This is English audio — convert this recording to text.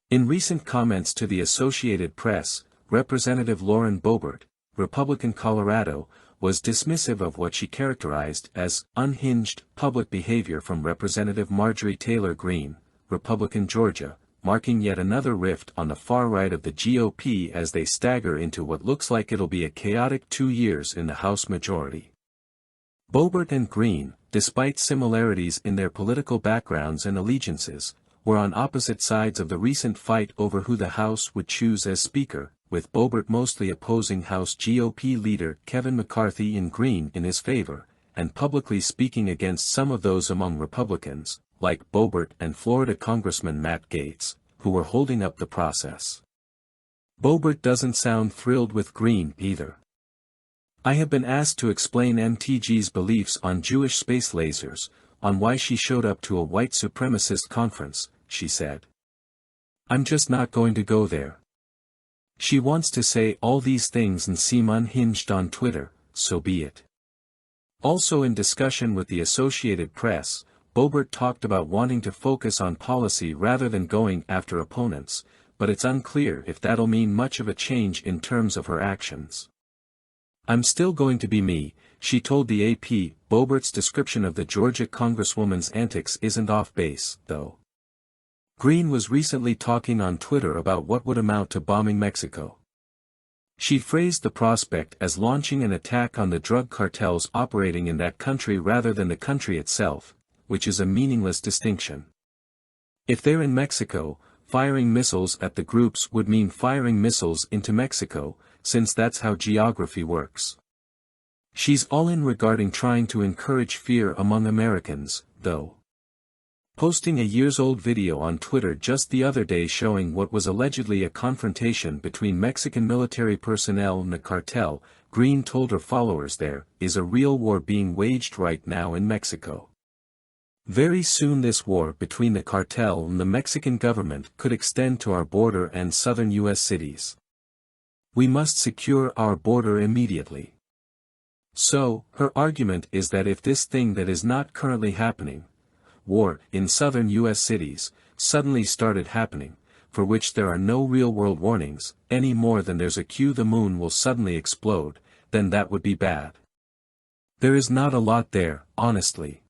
In recent comments to the Associated Press, Representative Lauren Boebert, Republican Colorado, was dismissive of what she characterized as unhinged public behavior from Representative Marjorie Taylor Greene, Republican Georgia, marking yet another rift on the far right of the GOP as they stagger into what looks like it'll be a chaotic 2 years in the House majority. Boebert and Greene, despite similarities in their political backgrounds and allegiances, were on opposite sides of the recent fight over who the House would choose as Speaker, with Boebert mostly opposing House GOP leader Kevin McCarthy in Greene in his favor, and publicly speaking against some of those among Republicans, like Boebert and Florida Congressman Matt Gaetz, who were holding up the process. Boebert doesn't sound thrilled with Greene either. "I have been asked to explain MTG's beliefs on Jewish space lasers, on why she showed up to a white supremacist conference," she said. "I'm just not going to go there. She wants to say all these things and seem unhinged on Twitter, so be it." Also in discussion with the Associated Press, Boebert talked about wanting to focus on policy rather than going after opponents, but it's unclear if that'll mean much of a change in terms of her actions. "I'm still going to be me," she told the AP. Boebert's description of the Georgia Congresswoman's antics isn't off base, though. Greene was recently talking on Twitter about what would amount to bombing Mexico. She phrased the prospect as launching an attack on the drug cartels operating in that country rather than the country itself, which is a meaningless distinction. If they're in Mexico, firing missiles at the groups would mean firing missiles into Mexico, since that's how geography works. She's all in regarding trying to encourage fear among Americans, though. Posting a years-old video on Twitter just the other day showing what was allegedly a confrontation between Mexican military personnel and the cartel, Greene told her followers there is a real war being waged right now in Mexico. Very soon this war between the cartel and the Mexican government could extend to our border and southern U.S. cities. We must secure our border immediately. So, her argument is that if this thing that is not currently happening, war in southern U.S. cities, suddenly started happening, for which there are no real-world warnings, any more than there's a cue the moon will suddenly explode, then that would be bad. There is not a lot there, honestly.